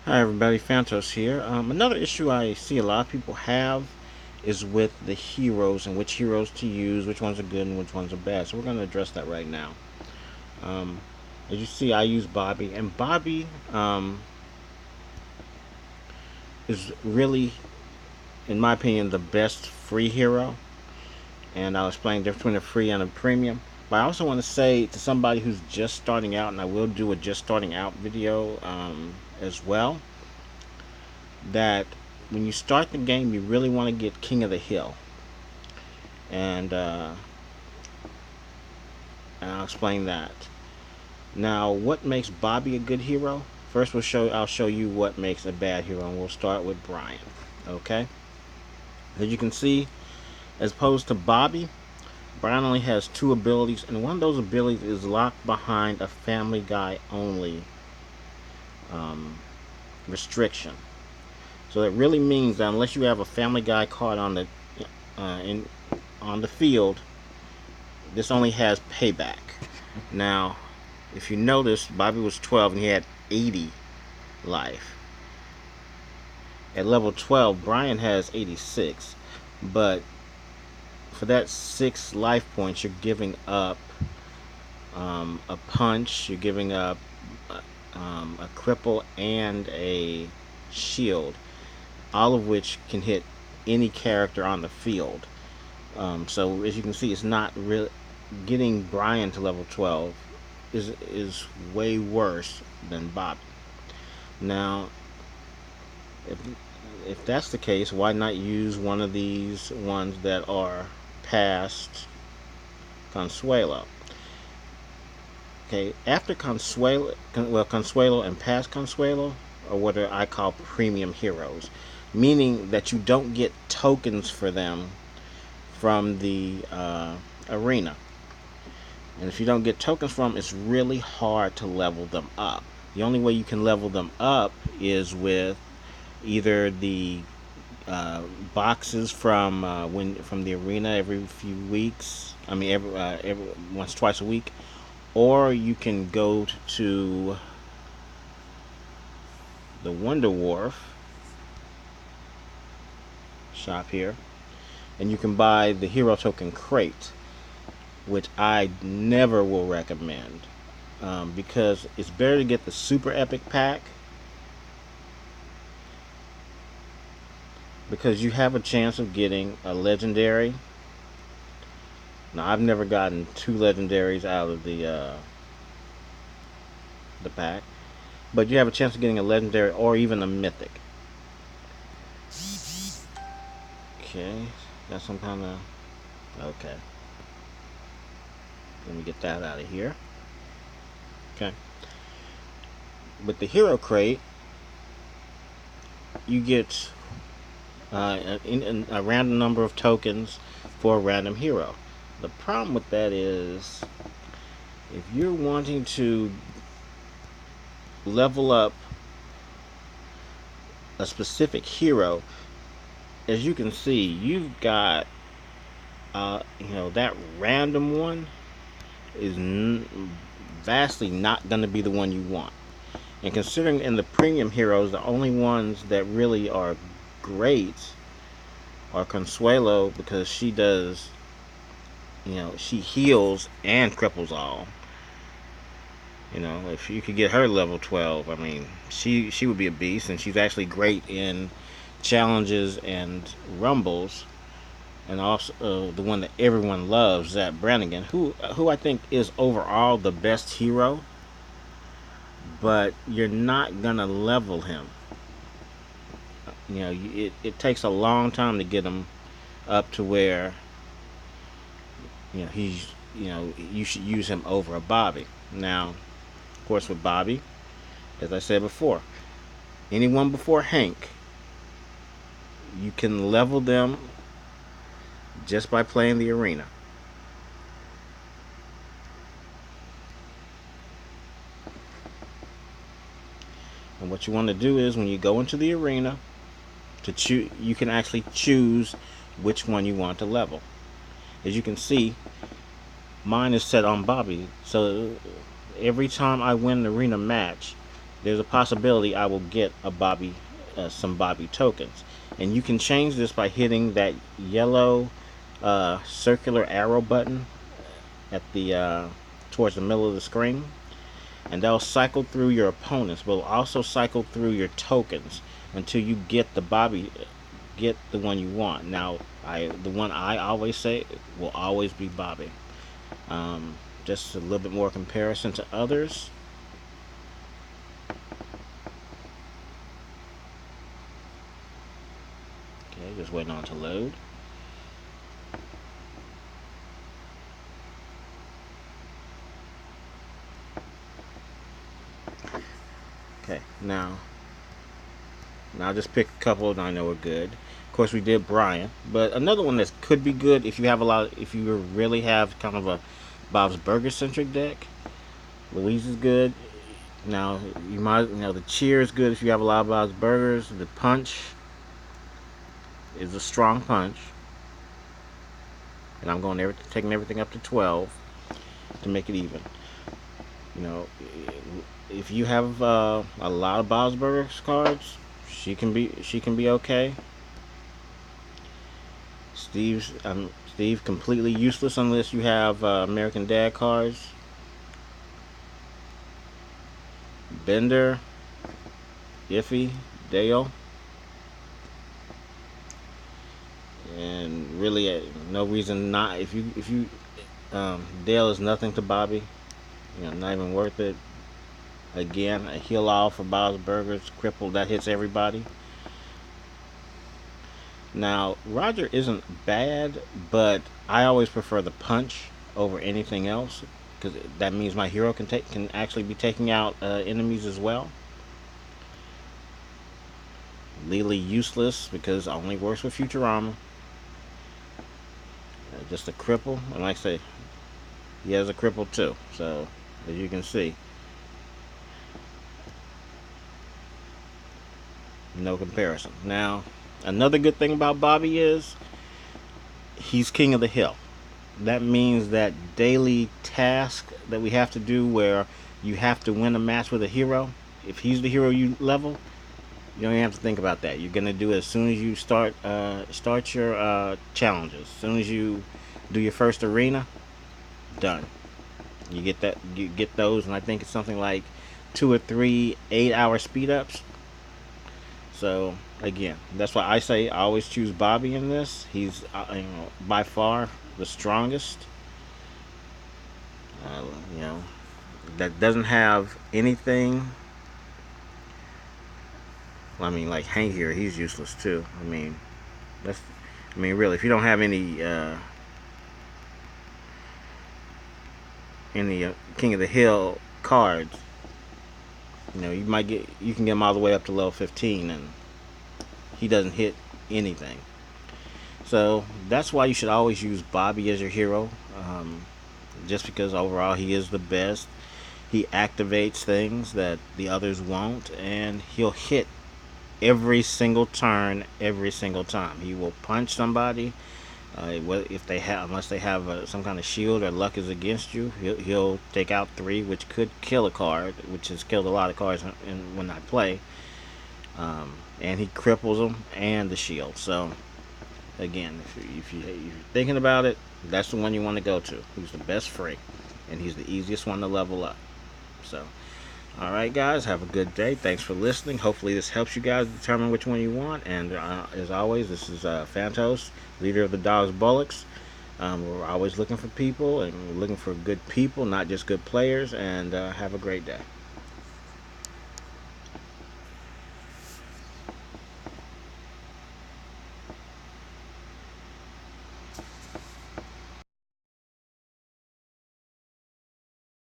Hi everybody, Phantos here. Another issue I see a lot of people have is with the heroes and which heroes to use, which ones are good and which ones are bad. So we're going to address that right now. Um, as you see, I use Bobby, and Bobby is really, in my opinion, the best free hero. And I'll explain the difference between a free and a premium. But I also want to say to somebody who's just starting out, and I will do a just starting out video as well, that when you start the game, you really want to get King of the Hill, and I'll explain that. Now, what makes Bobby a good hero? First, I'll show you what makes a bad hero, and we'll start with Brian. Okay, as you can see, as opposed to Bobby, Brian only has two abilities, and one of those abilities is locked behind a Family Guy only um, restriction. So that really means that unless you have a Family Guy card on the field, this only has payback. Now, if you notice, Bobby was 12 and he had 80 life. At level 12, Brian has 86, but for that 6 life points, you're giving up a punch, you're giving up a cripple, and a shield, all of which can hit any character on the field. So as you can see, it's not really getting Brian to level 12 is way worse than Bobby. Now, if if that's the case, why not use one of these ones that are past Consuelo? Okay, after Consuelo and past Consuelo are what I call premium heroes, meaning that you don't get tokens for them from the arena. And if you don't get tokens from them, it's really hard to level them up. The only way you can level them up is with either the boxes from the arena every few weeks. I mean, every once twice a week, or you can go to the Wonder Wharf shop here, and you can buy the hero token crate, which I never will recommend, because it's better to get the super epic pack, because you have a chance of getting a legendary. Now, I've never gotten 2 legendaries out of the pack, but you have a chance of getting a legendary or even a mythic. Okay, got some kind of... Okay, let me get that out of here. Okay, with the hero crate, you get a random number of tokens for a random hero. The problem with that is, if you're wanting to level up a specific hero, as you can see, you've got that random one is vastly not going to be the one you want. And considering in the premium heroes, the only ones that really are great are Consuelo, because she does, she heals and cripples all. If you could get her level 12, I mean, she would be a beast, and she's actually great in challenges and rumbles. And also the one that everyone loves, Zach Brannigan, who I think is overall the best hero, but you're not gonna level him. It takes a long time to get him up to where you should use him over a Bobby. Now, of course, with Bobby, as I said before, anyone before Hank, you can level them just by playing the arena. And what you want to do is, when you go into the arena, you can actually choose which one you want to level. As you can see, mine is set on Bobby, so every time I win an arena match, there's a possibility I will get a Bobby, some Bobby tokens. And you can change this by hitting that yellow circular arrow button at the towards the middle of the screen, and that'll cycle through your opponents, but will also cycle through your tokens until you get the Bobby, get the one you want. Now, the one I always say will always be Bobby. Just a little bit more comparison to others. Okay, just waiting on it to load. Okay, now I'll just pick a couple that I know are good. Of course, we did Brian, but another one that could be good if you have a lot, if you really have kind of a Bob's Burger centric deck. Louise is good. Now the cheer is good if you have a lot of Bob's Burgers. The punch is a strong punch, and I'm going taking everything up to 12 to make it even. You know, if you have a lot of Bob's Burgers cards, she can be okay. Steve completely useless unless you have American Dad cards. Bender, iffy, Dale, and really no reason not. If you Dale is nothing to Bobby. Not even worth it. Again, a heal off for Bob's Burgers, cripple that hits everybody. Now Roger isn't bad, but I always prefer the punch over anything else because that means my hero can actually be taking out enemies as well. Legally useless because it only works with Futurama. Just a cripple, and like I say, he has a cripple too. So as you can see, no comparison. Now, another good thing about Bobby is he's king of the hill. That means that daily task that we have to do where you have to win a match with a hero, if he's the hero you level, you don't even have to think about that. You're gonna do it as soon as you start your challenges. As soon as you do your first arena, done. You get those, and I think it's something like 2 or 3 8-hour speed ups. So again, that's why I say I always choose Bobby in this. He's by far the strongest. Uh, you know that doesn't have anything. Well, I mean, like Hank here, he's useless too. That's. Really, if you don't have any King of the Hill cards, you can get him all the way up to level 15, and he doesn't hit anything. So that's why you should always use Bobby as your hero, just because overall he is the best. He activates things that the others won't, and he'll hit every single turn, every single time. He will punch somebody. If they have, unless they have some kind of shield or luck is against you, he'll take out 3, which could kill a card, which has killed a lot of cards when I play. And he cripples them and the shield. So again, if you're thinking about it, that's the one you want to go to. He's the best free, and he's the easiest one to level up. So, all right, guys, have a good day. Thanks for listening. Hopefully, this helps you guys determine which one you want. And as always, this is Phantos, leader of the Dogs Bullocks. We're always looking for people, and we're looking for good people, not just good players. And have a great day.